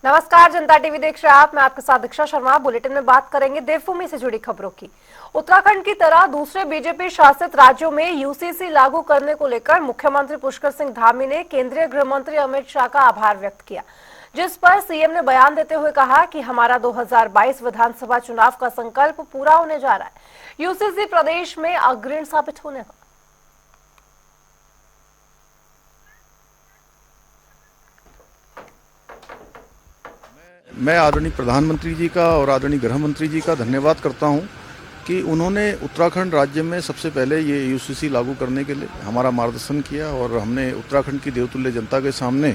नमस्कार, जनता टीवी देख रहे हैं आप। मैं आपके साथ दीक्षा शर्मा। बुलेटिन में बात करेंगे देवभूमि से जुड़ी खबरों की। उत्तराखंड की तरह दूसरे बीजेपी शासित राज्यों में यूसीसी लागू करने को लेकर मुख्यमंत्री पुष्कर सिंह धामी ने केंद्रीय गृह मंत्री अमित शाह का आभार व्यक्त किया, जिस पर सीएम ने बयान देते हुए कहा कि हमारा 2022 विधानसभा चुनाव का संकल्प पूरा होने जा रहा है। यूसीसी प्रदेश में अग्रणी साबित होने का। मैं आदरणीय प्रधानमंत्री जी का और आदरणीय गृह मंत्री जी का धन्यवाद करता हूं कि उन्होंने उत्तराखंड राज्य में सबसे पहले ये यूसीसी लागू करने के लिए हमारा मार्गदर्शन किया और हमने उत्तराखंड की देवतुल्य जनता के सामने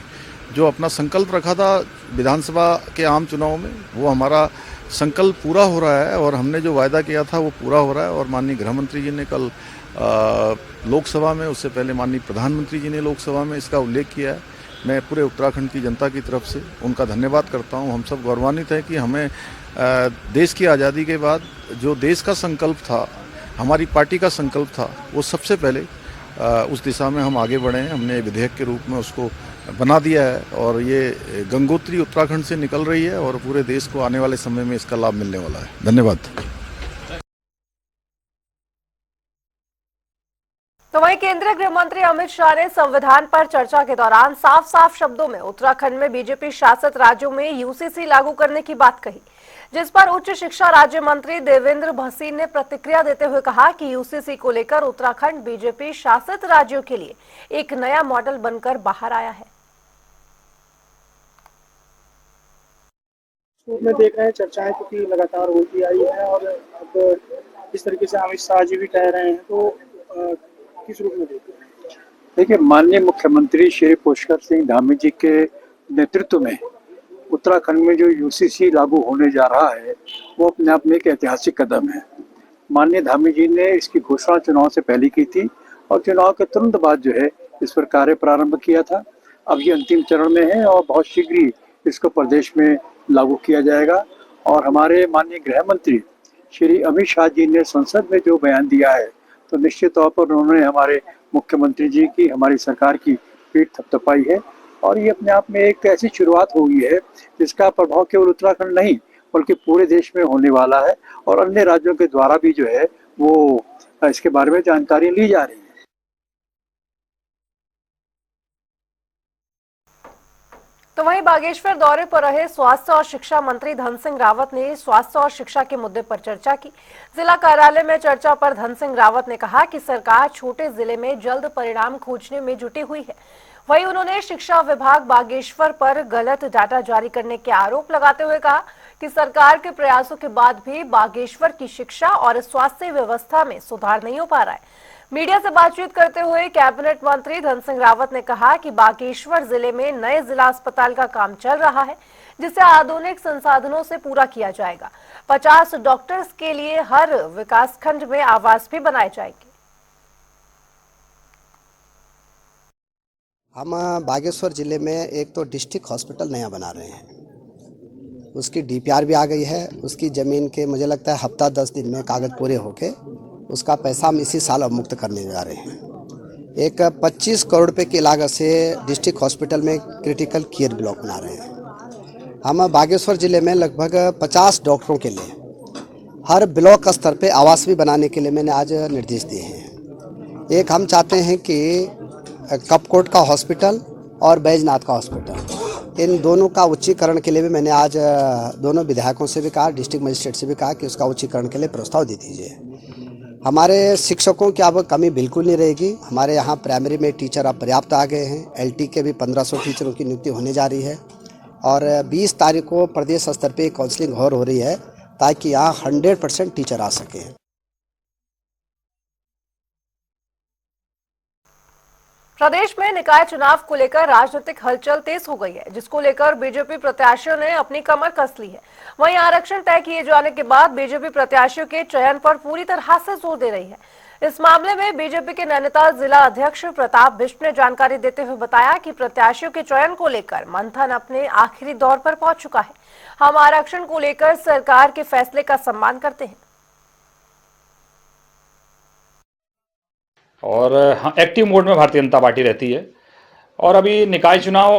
जो अपना संकल्प रखा था विधानसभा के आम चुनाव में, वो हमारा संकल्प पूरा हो रहा है और हमने जो वायदा किया था वो पूरा हो रहा है। और माननीय गृह मंत्री जी ने कल लोकसभा में, उससे पहले माननीय प्रधानमंत्री जी ने लोकसभा में इसका उल्लेख किया है। मैं पूरे उत्तराखंड की जनता की तरफ से उनका धन्यवाद करता हूं। हम सब गौरवान्वित हैं कि हमें देश की आज़ादी के बाद जो देश का संकल्प था, हमारी पार्टी का संकल्प था, वो सबसे पहले उस दिशा में हम आगे बढ़े हैं। हमने विधेयक के रूप में उसको बना दिया है और ये गंगोत्री उत्तराखंड से निकल रही है और पूरे देश को आने वाले समय में इसका लाभ मिलने वाला है। धन्यवाद। तो वहीं केंद्रीय गृह मंत्री अमित शाह ने संविधान पर चर्चा के दौरान साफ साफ शब्दों में उत्तराखंड में बीजेपी शासित राज्यों में यूसीसी लागू करने की बात कही, जिस पर उच्च शिक्षा राज्य मंत्री देवेंद्र भसीन ने प्रतिक्रिया देते हुए कहा कि यूसीसी को लेकर उत्तराखंड बीजेपी शासित राज्यों के लिए एक नया मॉडल बनकर बाहर आया है। में देख रहे हैं चर्चाएं क्योंकि लगातार होती आई है और अब इस तरीके से अमित शाह जी भी कह रहे हैं, तो किस रूप में देख रहे हैं? देखिए, माननीय मुख्यमंत्री श्री पुष्कर सिंह धामी जी के नेतृत्व में उत्तराखंड में जो यूसीसी लागू होने जा रहा है वो अपने आप में एक ऐतिहासिक कदम है। माननीय धामी जी ने इसकी घोषणा चुनाव से पहले की थी और चुनाव के तुरंत बाद जो है इस पर कार्य प्रारंभ किया था। अब ये अंतिम चरण में है और बहुत शीघ्र ही इसको प्रदेश में लागू किया जाएगा। और हमारे माननीय गृह मंत्री श्री अमित शाह जी ने संसद में जो बयान दिया है, तो निश्चित तौर पर उन्होंने हमारे मुख्यमंत्री जी की, हमारी सरकार की पीठ थपथपाई है। और ये अपने आप में एक ऐसी शुरुआत हुई है जिसका प्रभाव केवल उत्तराखंड नहीं बल्कि पूरे देश में होने वाला है और अन्य राज्यों के द्वारा भी जो है वो इसके बारे में जानकारी ली जा रही है। तो वहीं बागेश्वर दौरे पर रहे स्वास्थ्य और शिक्षा मंत्री धन सिंह रावत ने स्वास्थ्य और शिक्षा के मुद्दे पर चर्चा की। जिला कार्यालय में चर्चा पर धन सिंह रावत ने कहा कि सरकार छोटे जिले में जल्द परिणाम खोजने में जुटी हुई है। वहीं उन्होंने शिक्षा विभाग बागेश्वर पर गलत डाटा जारी करने के आरोप लगाते हुए कहा कि सरकार के प्रयासों के बाद भी बागेश्वर की शिक्षा और स्वास्थ्य व्यवस्था में सुधार नहीं हो पा रहा है। मीडिया से बातचीत करते हुए कैबिनेट मंत्री धन सिंह रावत ने कहा कि बागेश्वर जिले में नए जिला अस्पताल का काम चल रहा है, जिसे आधुनिक संसाधनों से पूरा किया जाएगा। 50 डॉक्टर्स के लिए हर विकासखंड में आवास भी बनाए जाएंगे। हम बागेश्वर जिले में एक तो डिस्ट्रिक्ट हॉस्पिटल नया बना रहे हैं, उसकी डीपीआर भी आ गई है। उसकी ज़मीन के मुझे लगता है हफ्ता 10 दिन में कागज़ पूरे होके उसका पैसा हम इसी साल अवमुक्त करने जा रहे हैं। एक 25 करोड़ रुपए की लागत से डिस्ट्रिक्ट हॉस्पिटल में क्रिटिकल केयर ब्लॉक बना रहे हैं। हम बागेश्वर ज़िले में लगभग 50 डॉक्टरों के लिए हर ब्लॉक स्तर पे आवास भी बनाने के लिए मैंने आज निर्देश दिए हैं। एक हम चाहते हैं कि कपकोट का हॉस्पिटल और बैजनाथ का हॉस्पिटल, इन दोनों का उच्चीकरण के लिए भी मैंने आज दोनों विधायकों से भी कहा, डिस्ट्रिक्ट मजिस्ट्रेट से भी कहा कि उसका उच्चीकरण के लिए प्रस्ताव दे दीजिए। हमारे शिक्षकों की अब कमी बिल्कुल नहीं रहेगी। हमारे यहाँ प्राइमरी में टीचर अब पर्याप्त आ गए हैं। एलटी के भी 1500 टीचरों की नियुक्ति होने जा रही है और 20 तारीख को प्रदेश स्तर पे काउंसलिंग हो रही है ताकि यहाँ 100% टीचर आ सकें। प्रदेश में निकाय चुनाव को लेकर राजनीतिक हलचल तेज हो गई है, जिसको लेकर बीजेपी प्रत्याशियों ने अपनी कमर कस ली है। वहीं आरक्षण तय किए जाने के बाद बीजेपी प्रत्याशियों के चयन पर पूरी तरह से जोर दे रही है। इस मामले में बीजेपी के नैनीताल जिला अध्यक्ष प्रताप बिष्ट ने जानकारी देते हुए बताया कि प्रत्याशियों के चयन को लेकर मंथन अपने आखिरी दौर पर पहुंच चुका है। हम आरक्षण को लेकर सरकार के फैसले का सम्मान करते हैं। और हाँ, एक्टिव मोड में भारतीय जनता पार्टी रहती है। और अभी निकाय चुनाव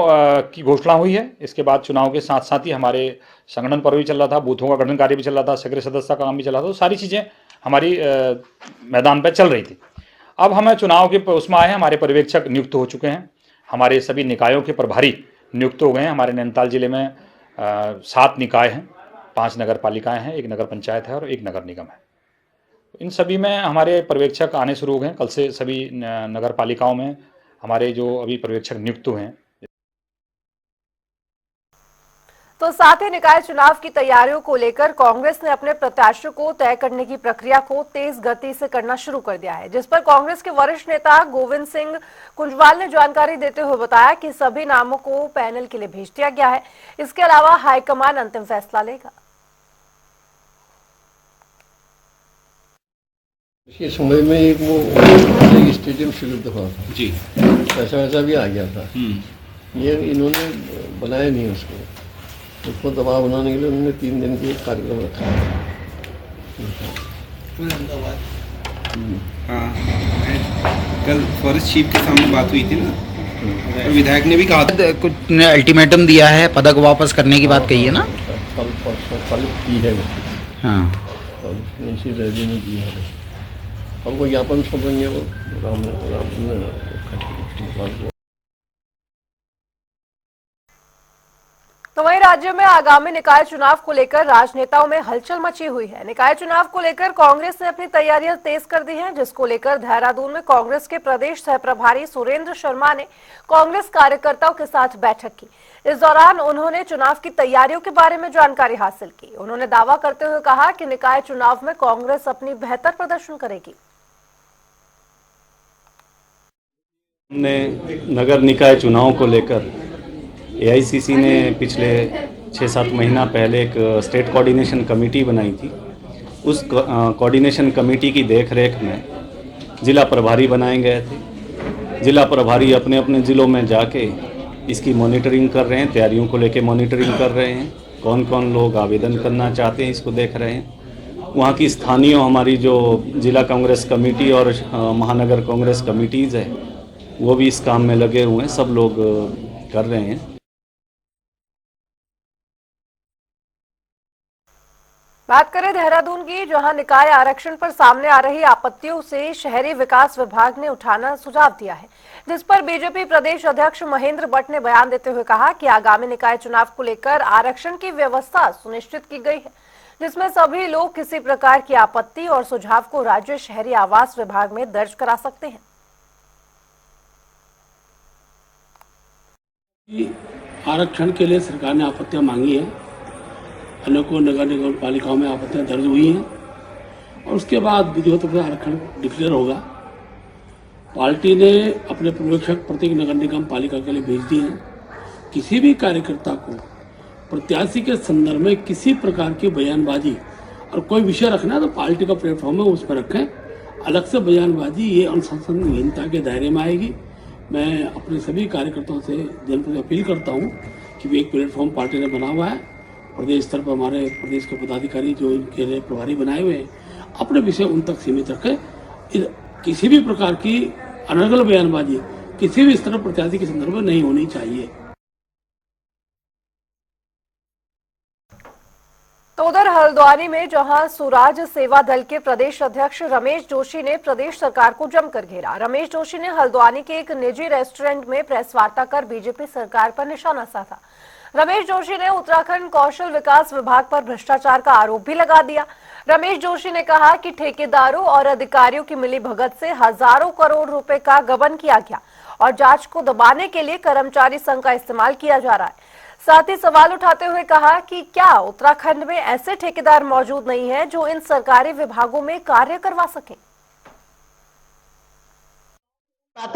की घोषणा हुई है। इसके बाद चुनाव के साथ साथ ही हमारे संगठन पर्व भी चल रहा था, बूथों का गठन कार्य भी चल रहा था, सक्रिय सदस्यता का काम भी चल रहा था। तो सारी चीज़ें हमारी मैदान पर चल रही थी। अब हम चुनाव के उसमें आए हैं, हमारे पर्यवेक्षक नियुक्त हो चुके हैं, हमारे सभी निकायों के प्रभारी नियुक्त हो गए हैं। हमारे नैनीताल जिले में 7 निकाय हैं, 5 नगर पालिकाएँ हैं, 1 नगर पंचायत है और 1 नगर निगम है। इन सभी में हमारे पर्यवेक्षक आने शुरू हो गए हैं। कल से सभी नगर पालिकाओं में हमारे जो अभी पर्यवेक्षक नियुक्त हुए हैं। तो साथ ही निकाय चुनाव की तैयारियों को लेकर कांग्रेस ने अपने प्रत्याशियों को तय करने की प्रक्रिया को तेज गति से करना शुरू कर दिया है, जिस पर कांग्रेस के वरिष्ठ नेता गोविंद सिंह कुंजवाल ने जानकारी देते हुए बताया कि सभी नामों को पैनल के लिए भेज दिया गया है। इसके अलावा हाईकमान अंतिम फैसला लेगा। इस समय में एक वो स्टेडियम शुरू हुआ था जी, पैसा वैसा भी आ गया था। ये इन्होंने बनाया नहीं उसको दबाव बनाने के लिए उन्होंने 3 दिन की एक कार्यक्रम रखा है। हाँ, कल फॉरेस्ट चीफ के सामने बात हुई थी ना, और विधायक ने भी कहा था कुछ अल्टीमेटम दिया है, पदक वापस करने की बात कही है ना। कल की है हाँ, इसी रैली में की है। हमको ज्ञापन सौंपेंगे वो राम तो वहीं राज्य में आगामी निकाय चुनाव को लेकर राजनेताओं में हलचल मची हुई है। निकाय चुनाव को लेकर कांग्रेस ने अपनी तैयारियां तेज कर दी हैं, जिसको लेकर देहरादून में कांग्रेस के प्रदेश सह प्रभारी सुरेंद्र शर्मा ने कांग्रेस कार्यकर्ताओं के साथ बैठक की। इस दौरान उन्होंने चुनाव की तैयारियों के बारे में जानकारी हासिल की। उन्होंने दावा करते हुए कहा कि निकाय चुनाव में कांग्रेस अपनी बेहतर प्रदर्शन करेगी। हमने नगर निकाय चुनाव को लेकर एआईसीसी ने पिछले 6-7 महीना पहले एक स्टेट कोऑर्डिनेशन कमेटी बनाई थी। उस कोऑर्डिनेशन कमेटी की देखरेख में ज़िला प्रभारी बनाए गए थे। ज़िला प्रभारी अपने अपने ज़िलों में जाके इसकी मॉनिटरिंग कर रहे हैं, तैयारियों को लेके मॉनिटरिंग कर रहे हैं, कौन कौन लोग आवेदन करना चाहते हैं इसको देख रहे हैं। वहाँ की स्थानीय हमारी जो ज़िला कांग्रेस कमेटी और महानगर कांग्रेस कमेटीज़ है वो भी इस काम में लगे हुए हैं, सब लोग कर रहे हैं। बात करें देहरादून की, जहां निकाय आरक्षण पर सामने आ रही आपत्तियों से शहरी विकास विभाग ने उठाना सुझाव दिया है, जिस पर बीजेपी प्रदेश अध्यक्ष महेंद्र भट्ट ने बयान देते हुए कहा कि आगामी निकाय चुनाव को लेकर आरक्षण की व्यवस्था सुनिश्चित की गई है, जिसमें सभी लोग किसी प्रकार की आपत्ति और सुझाव को राज्य शहरी आवास विभाग में दर्ज करा सकते हैं। आरक्षण के लिए सरकार ने आपत्तियां मांगी है, अनेकों नगर निगम पालिकाओं में आपत्तियां दर्ज हुई हैं और उसके बाद विधिवत रूप से आरक्षण डिक्लेयर होगा। पार्टी ने अपने पर्यवेक्षक प्रत्येक नगर निगम पालिका के लिए भेज दिए हैं। किसी भी कार्यकर्ता को प्रत्याशी के संदर्भ में किसी प्रकार की बयानबाजी और कोई विषय रखना है तो पार्टी का प्लेटफॉर्म है उस पर रखें। अलग से बयानबाजी ये अनुशासनहीनता के दायरे में आएगी। मैं अपने सभी कार्यकर्ताओं से जनता से अपील करता हूँ कि वे एक प्लेटफॉर्म पार्टी ने बना हुआ है, प्रदेश स्तर पर हमारे प्रदेश के पदाधिकारी जो इनके लिए प्रभारी बनाए हुए हैं अपने विषय उन तक सीमित रखें। किसी भी प्रकार की अनर्गल बयानबाजी किसी भी स्तर पर प्रत्याशी के संदर्भ में नहीं होनी चाहिए। तो उधर हल्द्वानी में जहां स्वराज सेवा दल के प्रदेश अध्यक्ष रमेश जोशी ने प्रदेश सरकार को जमकर घेरा। रमेश जोशी ने हल्द्वानी के एक निजी रेस्टोरेंट में प्रेस वार्ता कर बीजेपी सरकार पर निशाना साधा। रमेश जोशी ने उत्तराखंड कौशल विकास विभाग पर भ्रष्टाचार का आरोप भी लगा दिया। रमेश जोशी ने कहा कि ठेकेदारों और अधिकारियों की मिलीभगत से हजारों करोड़ रुपए का गबन किया गया और जांच को दबाने के लिए कर्मचारी संघ का इस्तेमाल किया जा रहा है। साथ ही सवाल उठाते हुए कहा कि क्या उत्तराखंड में ऐसे ठेकेदार मौजूद नहीं है जो इन सरकारी विभागों में कार्य करवा सकें।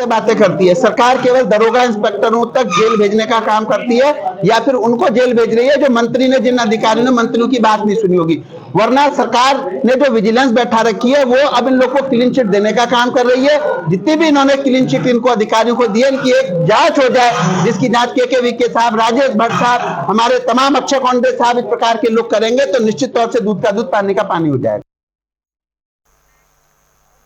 बातें करती है सरकार, केवल दरोगा इंस्पेक्टरों तक जेल भेजने का काम करती है या फिर उनको जेल भेज रही है जो मंत्री ने, जिन अधिकारियों ने मंत्रियों की बात नहीं सुनी होगी। वरना सरकार ने जो विजिलेंस बैठा रखी है वो अब इन लोगों को क्लीन चिट देने का काम कर रही है। जितनी भी इन्होंने क्लीन चिट इनको अधिकारियों को दी है, इनकी एक जांच हो जाए जिसकी जांच के साहब, राजेश भट्ट साहब, हमारे तमाम अक्षय कौंडे साहब इस प्रकार के लोग करेंगे तो निश्चित तौर से दूध का दूध पानी का पानी हो जाएगा।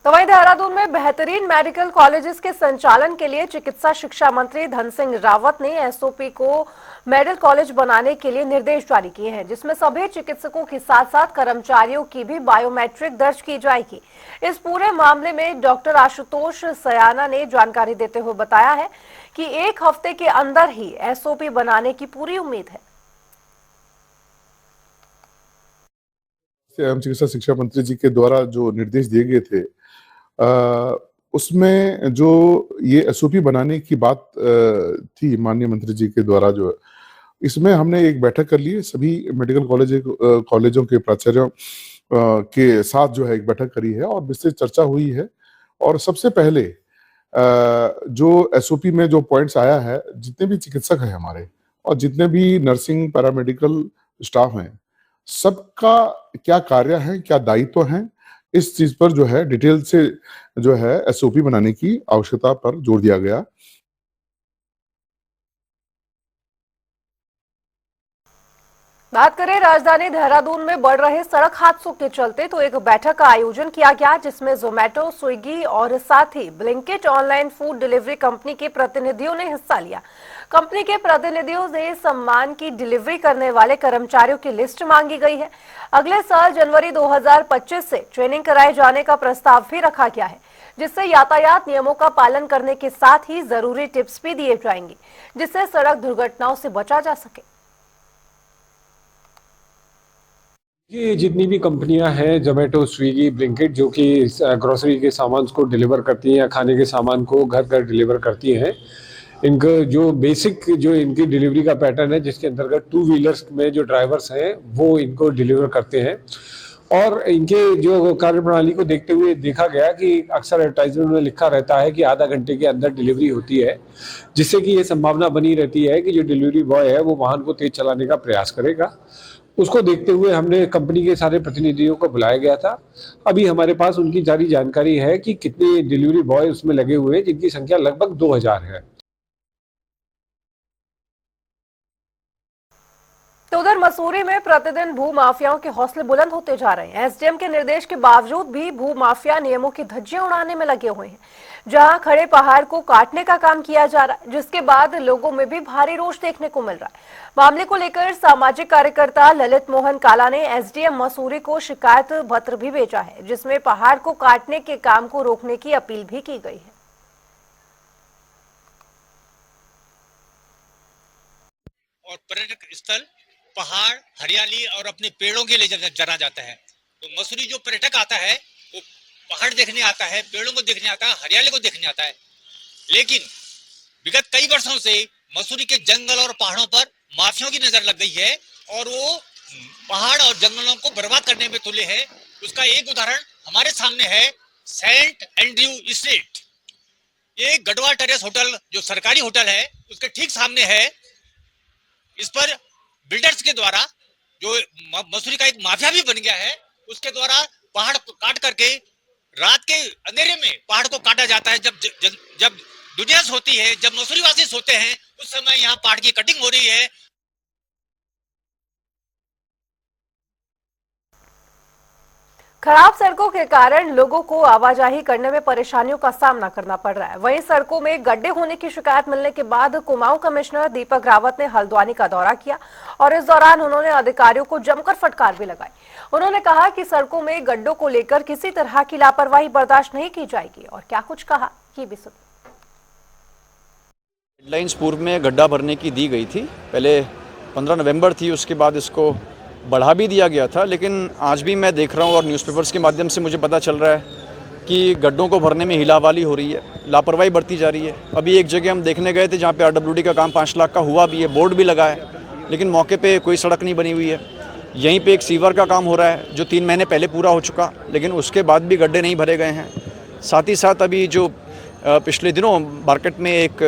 तो वहीं देहरादून में बेहतरीन मेडिकल कॉलेजेस के संचालन के लिए चिकित्सा शिक्षा मंत्री धन सिंह रावत ने एसओपी को मेडिकल कॉलेज बनाने के लिए निर्देश जारी किए हैं, जिसमें सभी चिकित्सकों के साथ साथ कर्मचारियों की भी बायोमेट्रिक दर्ज की जाएगी। इस पूरे मामले में डॉक्टर आशुतोष सयाना ने जानकारी देते हुए बताया है कि 1 हफ्ते के अंदर ही एसओपी बनाने की पूरी उम्मीद है। एवं चिकित्सा शिक्षा मंत्री जी के द्वारा जो निर्देश दिए गए थे उसमें जो ये एसओपी बनाने की बात थी माननीय मंत्री जी के द्वारा, जो इसमें हमने एक बैठक कर ली है, सभी मेडिकल कॉलेजों के प्राचार्यों के साथ जो है एक बैठक करी है और विस्तृत चर्चा हुई है। और सबसे पहले जो एसओपी में जो पॉइंट्स आया है, जितने भी चिकित्सक हैं हमारे और जितने भी नर्सिंग पैरामेडिकल स्टाफ हैं, सबका क्या कार्य है, क्या दायित्व हैं, इस चीज पर जो है डिटेल से जो है एसओपी बनाने की आवश्यकता पर जोर दिया गया। बात करें राजधानी देहरादून में बढ़ रहे सड़क हादसों के चलते तो एक बैठक का आयोजन किया गया, जिसमें जोमेटो, स्विगी और साथ ही Blinkit online food delivery company के प्रतिनिधियों ने हिस्सा लिया। कंपनी के प्रतिनिधियों से सम्मान की डिलीवरी करने वाले कर्मचारियों की लिस्ट मांगी गई है। अगले साल जनवरी 2025 से ट्रेनिंग कराए जाने का प्रस्ताव भी रखा गया है, जिससे यातायात नियमों का पालन करने के साथ ही जरूरी टिप्स भी दिए जाएंगे, जिससे सड़क दुर्घटनाओं से बचा जा सके। ये जितनी भी कंपनियां हैं, जोमेटो, स्विगी, ब्लिंकिट, जो कि ग्रोसरी के सामान को डिलीवर करती हैं या खाने के सामान को घर घर डिलीवर करती हैं, इनका जो बेसिक जो इनकी डिलीवरी का पैटर्न है, जिसके अंतर्गत 2 व्हीलर्स में जो ड्राइवर्स हैं वो इनको डिलीवर करते हैं। और इनके जो कार्यप्रणाली को देखते हुए देखा गया कि अक्सर एडवर्टाइजमेंट में लिखा रहता है कि आधा घंटे के अंदर डिलीवरी होती है, जिससे कि ये संभावना बनी रहती है कि जो डिलीवरी बॉय है वो वाहन को तेज चलाने का प्रयास करेगा। उसको देखते हुए हमने कंपनी के सारे प्रतिनिधियों को बुलाया गया था। अभी हमारे पास उनकी जारी जानकारी है कि कितने डिलीवरी बॉय उसमें लगे हुए हैं, जिनकी संख्या लगभग 2000 है। तो उधर मसूरी में प्रतिदिन भू माफियाओं के हौसले बुलंद होते जा रहे हैं। एसडीएम के निर्देश के बावजूद भी भू माफिया नियमों की धज्जियां उड़ाने में लगे हुए हैं। जहां खड़े पहाड़ को काटने का काम किया जा रहा है, जिसके बाद लोगों में भी भारी रोष देखने को मिल रहा है। मामले को लेकर सामाजिक कार्यकर्ता ललित मोहन काला ने एसडीएम मसूरी को शिकायत पत्र भी भेजा है, जिसमें पहाड़ को काटने के काम को रोकने की अपील भी की गई है। और पर्यटक स्थल पहाड़, हरियाली और अपने पेड़ों के लिए जाना जाता है। तो मसूरी जो पर्यटक आता है वो पहाड़ देखने आता है, पेड़ों को देखने आता है, हरियाली को देखने आता है। लेकिन विगत कई वर्षों से मसूरी के जंगल और पहाड़ों पर माफियाओं की नजर लग गई है और वो पहाड़ और जंगलों को बर्बाद करने में तुले है। उसका एक उदाहरण हमारे सामने है, सेंट एंड्रयू एस्टेट। ये गढ़वाल टेरेस होटल जो सरकारी होटल है, उसके ठीक सामने है। इस पर बिल्डर्स के द्वारा जो मसूरी का एक माफिया भी बन गया है, उसके द्वारा पहाड़ को काट करके रात के अंधेरे में पहाड़ को काटा जाता है। जब दुनिया सोती है, जब मसूरी वासी सोते हैं, उस समय यहाँ पहाड़ की कटिंग हो रही है। खराब सड़कों के कारण लोगों को आवाजाही करने में परेशानियों का सामना करना पड़ रहा है। वहीं सड़कों में गड्ढे होने की शिकायत मिलने के बाद कुमाऊं कमिश्नर दीपक रावत ने हल्द्वानी का दौरा किया और इस दौरान उन्होंने अधिकारियों को जमकर फटकार भी लगाई। उन्होंने कहा कि सड़कों में गड्ढों को लेकर किसी तरह की लापरवाही बर्दाश्त नहीं की जाएगी। और क्या कुछ कहा ये भी सुनिए। हेडलाइंस पूर्व में गड्ढा भरने की दी गई थी, पहले 15 नवंबर थी, उसके बाद इसको बढ़ा भी दिया गया था। लेकिन आज भी मैं देख रहा हूँ और न्यूज़पेपर्स के माध्यम से मुझे पता चल रहा है कि गड्ढों को भरने में हिलावाली हो रही है, लापरवाही बरती जा रही है। अभी एक जगह हम देखने गए थे जहाँ पे आरडब्ल्यूडी का काम 5 लाख का हुआ भी है, बोर्ड भी लगा है, लेकिन मौके पे कोई सड़क नहीं बनी हुई है। यहीं पे एक सीवर का काम हो रहा है जो 3 महीने पहले पूरा हो चुका, लेकिन उसके बाद भी गड्ढे नहीं भरे गए हैं। साथ ही साथ अभी जो पिछले दिनों मार्केट में एक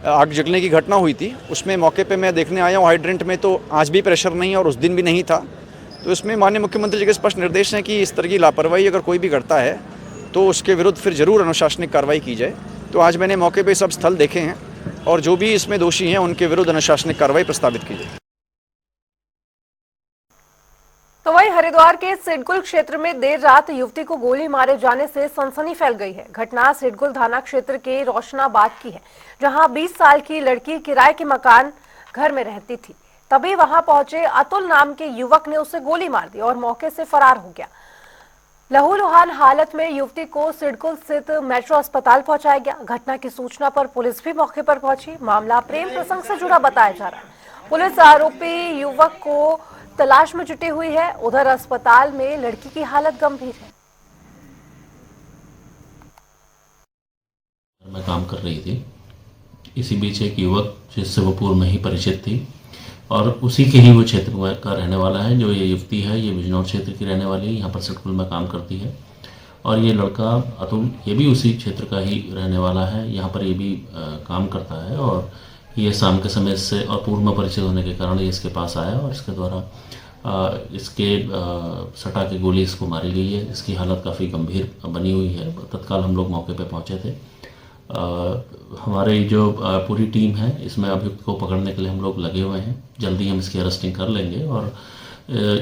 आग जलने की घटना हुई थी, उसमें मौके पे मैं देखने आया हूँ हाइड्रेंट में, तो आज भी प्रेशर नहीं है और उस दिन भी नहीं था। तो इसमें माननीय मुख्यमंत्री जी के स्पष्ट निर्देश हैं कि इस तरह की लापरवाही अगर कोई भी करता है तो उसके विरुद्ध फिर जरूर अनुशासनिक कार्रवाई की जाए। तो आज मैंने मौके पे सब स्थल देखे हैं और जो भी इसमें दोषी हैं उनके विरुद्ध अनुशासनिक कार्रवाई प्रस्तावित की जाए। तो वहीं हरिद्वार के सिडकुल क्षेत्र में देर रात युवती को गोली मारे जाने से सनसनी फैल गई है। घटना सिडकुल थाना क्षेत्र के रोशनाबाद की है, जहां 20 साल की लड़की किराए के मकान घर में रहती थी। तभी वहां पहुंचे अतुल नाम के युवक ने उसे गोली मार दी और मौके से फरार हो गया। लहूलुहान हालत में युवती को सिडकुल स्थित मेट्रो अस्पताल पहुंचाया गया। घटना की सूचना पर पुलिस भी मौके पर पहुंची। मामला प्रेम प्रसंग से जुड़ा बताया जा रहा है। पुलिस आरोपी युवक को तलाश में जुटी हुई है। उधर अस्पताल में लड़की की हालत गंभीर है। मैं काम कर रही थी, इसी बीच एक युवक जिससे वो पूर्व में ही परिचित थी और उसी के ही वो क्षेत्र का रहने वाला है। जो ये युवती है ये बिजनौर क्षेत्र की रहने वाली है, यहाँ पर सिडकुल में काम करती है। और ये लड़का अतुल ये भी उसी क्षेत्र का ही रहने वाला है, यहाँ पर ये भी काम करता है। और ये शाम के समय से और पूर्व में परिचित होने के कारण ये इसके पास आया और इसके द्वारा इसके सटा के गोली इसको मारी गई है। इसकी हालत काफ़ी गंभीर बनी हुई है। तत्काल हम लोग मौके पे पहुंचे थे। हमारी जो पूरी टीम है इसमें अभियुक्त को पकड़ने के लिए हम लोग लगे हुए हैं। जल्दी हम इसकी अरेस्टिंग कर लेंगे और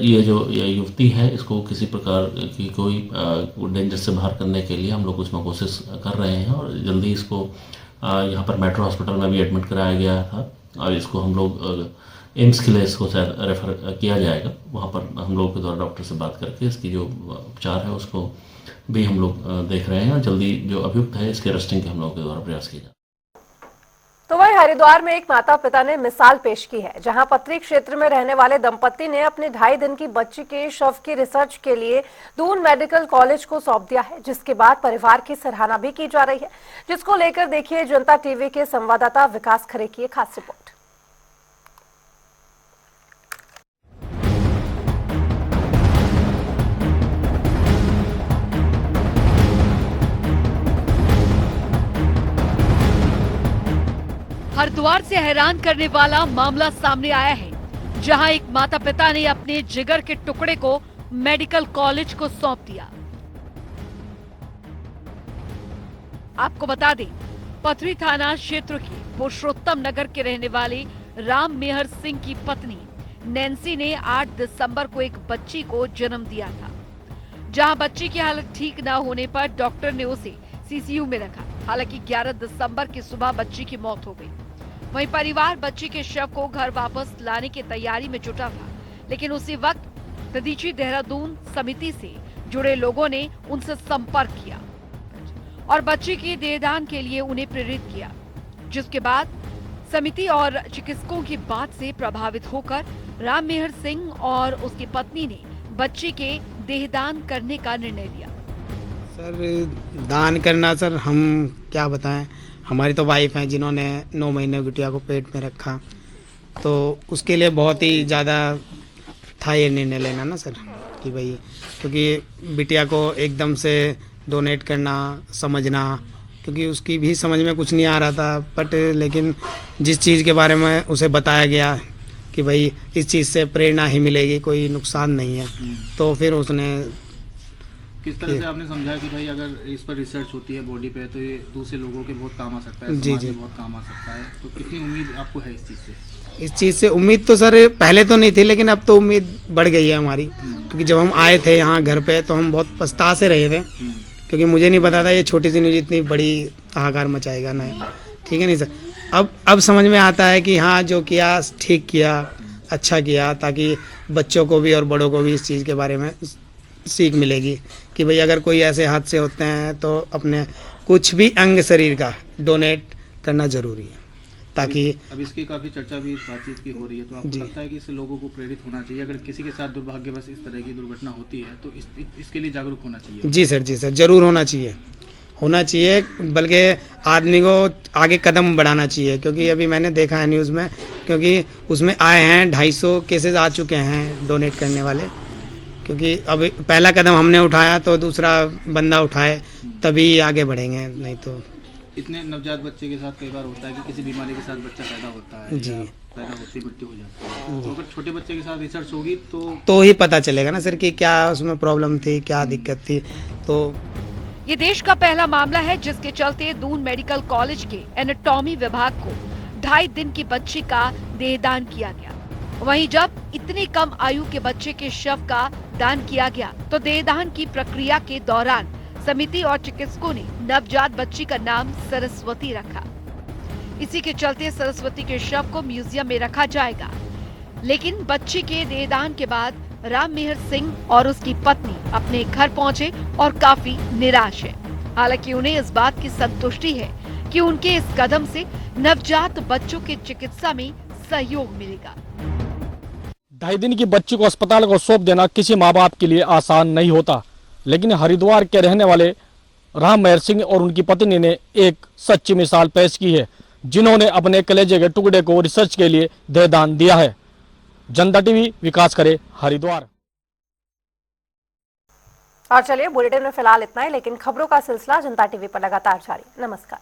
ये जो युवती है इसको किसी प्रकार की कोई डेंजर से बाहर करने के लिए हम लोग उसमें कोशिश कर रहे हैं और जल्दी इसको यहाँ पर मेट्रो हॉस्पिटल में भी एडमिट कराया गया था और इसको हम लोग एम्स के लिए इसको रेफ़र किया जाएगा। वहाँ पर हम लोग के द्वारा डॉक्टर से बात करके इसकी जो उपचार है उसको भी हम लोग देख रहे हैं और जल्दी जो अभियुक्त है इसके अरेस्टिंग के हम लोगों के द्वारा प्रयास किया जाए। तो वहीं हरिद्वार में एक माता पिता ने मिसाल पेश की है, जहां पत्री क्षेत्र में रहने वाले दंपति ने अपने 2.5 दिन की बच्ची के शव की रिसर्च के लिए दून मेडिकल कॉलेज को सौंप दिया है, जिसके बाद परिवार की सराहना भी की जा रही है। जिसको लेकर देखिए जनता टीवी के संवाददाता विकास खरे की एक खास रिपोर्ट। हरिद्वार से हैरान करने वाला मामला सामने आया है, जहां एक माता पिता ने अपने जिगर के टुकड़े को मेडिकल कॉलेज को सौंप दिया। आपको बता दें, पथरी थाना क्षेत्र के पुरुषोत्तम नगर के रहने वाले राम मेहर सिंह की पत्नी नैन्सी ने 8 दिसंबर को एक बच्ची को जन्म दिया था, जहां बच्ची की हालत ठीक न होने पर डॉक्टर ने उसे सीसीयू में रखा। हालांकि 11 दिसंबर की सुबह बच्ची की मौत हो गई। वहीं परिवार बच्ची के शव को घर वापस लाने की तैयारी में जुटा था, लेकिन उसी वक्त ददीची देहरादून समिति से जुड़े लोगों ने उनसे संपर्क किया और बच्ची के देहदान के लिए उन्हें प्रेरित किया, जिसके बाद समिति और चिकित्सकों की बात से प्रभावित होकर राम मेहर सिंह और उसकी पत्नी ने बच्ची के देहदान करने का निर्णय लिया। सर दान करना, सर हम क्या बताएं, हमारी तो वाइफ हैं जिन्होंने 9 महीने बिटिया को पेट में रखा, तो उसके लिए बहुत ही ज़्यादा था ये निर्णय लेना ना सर, कि भाई क्योंकि बिटिया को एकदम से डोनेट करना, समझना, क्योंकि उसकी भी समझ में कुछ नहीं आ रहा था, बट लेकिन जिस चीज़ के बारे में उसे बताया गया कि भाई इस चीज़ से प्रेरणा ही मिलेगी, कोई नुकसान नहीं है, तो फिर उसने किस तरह से आपने समझा कि भाई अगर इस पर रिसर्च होती है बॉडी पे तो ये दूसरे लोगों के बहुत काम आ सकता है, जी जी बहुत काम आ सकता है, तो कितनी उम्मीद आपको है इस चीज़ से? इस चीज़ से उम्मीद तो सर पहले तो नहीं थी, लेकिन अब तो उम्मीद बढ़ गई है हमारी, क्योंकि जब हम आए थे यहाँ घर पे तो हम बहुत पछता से रहे थे, क्योंकि मुझे नहीं पता था ये छोटी सी न्यूज इतनी बड़ी हाहाकार मचाएगा ना, ठीक है नहीं सर। अब समझ में आता है कि हाँ जो किया ठीक किया, अच्छा किया, ताकि बच्चों को भी और बड़ों को भी इस चीज़ के बारे में सीख मिलेगी कि भाई अगर कोई ऐसे हादसे होते हैं तो अपने कुछ भी अंग शरीर का डोनेट करना जरूरी है, ताकि अब इसकी काफ़ी चर्चा भी बातचीत की हो रही है, तो आपको लगता है कि इससे लोगों को प्रेरित होना चाहिए, अगर किसी के साथ दुर्भाग्यवश इस तरह की दुर्घटना होती है तो इसके लिए जागरूक होना चाहिए? जी सर जरूर होना चाहिए, बल्कि आदमी को आगे कदम बढ़ाना चाहिए, क्योंकि अभी मैंने देखा है न्यूज़ में, क्योंकि उसमें आए हैं 250 केसेस आ चुके हैं डोनेट करने वाले, क्योंकि अब पहला कदम हमने उठाया तो दूसरा बंदा उठाए तभी आगे बढ़ेंगे, नहीं तो। इतने नवजात बच्चे के साथ कई बार होता है कि किसी बीमारी के साथ बच्चा पैदा होता है, जी पैदा होती मृत्यु हो जाती है, तो अगर छोटे बच्चे के साथ रिसर्च होगी तो ही पता चलेगा ना सर कि क्या उसमें प्रॉब्लम थी, क्या दिक्कत थी। तो ये देश का पहला मामला है जिसके चलते दून मेडिकल कॉलेज के एनाटॉमी विभाग को 2.5 दिन की बच्ची का देहदान किया गया। वहीं जब इतनी कम आयु के बच्चे के शव का दान किया गया तो देहदान की प्रक्रिया के दौरान समिति और चिकित्सकों ने नवजात बच्ची का नाम सरस्वती रखा। इसी के चलते सरस्वती के शव को म्यूजियम में रखा जाएगा। लेकिन बच्ची के देहदान के बाद राम मेहर सिंह और उसकी पत्नी अपने घर पहुंचे और काफी निराश है। हालांकि उन्हें इस बात की संतुष्टि है कि उनके इस कदम से नवजात बच्चों की चिकित्सा में सहयोग मिलेगा। 2.5 दिन की बच्ची को अस्पताल को सौंप देना किसी माँ बाप के लिए आसान नहीं होता, लेकिन हरिद्वार के रहने वाले राम मेहर सिंह और उनकी पत्नी ने एक सच्ची मिसाल पेश की है, जिन्होंने अपने कलेजे के टुकड़े को रिसर्च के लिए देहदान दिया है। जनता टीवी, विकास करे, हरिद्वार। और चलिए बुलेटिन में फिलहाल इतना ही, लेकिन खबरों का सिलसिला जनता टीवी पर लगातार जारी। नमस्कार।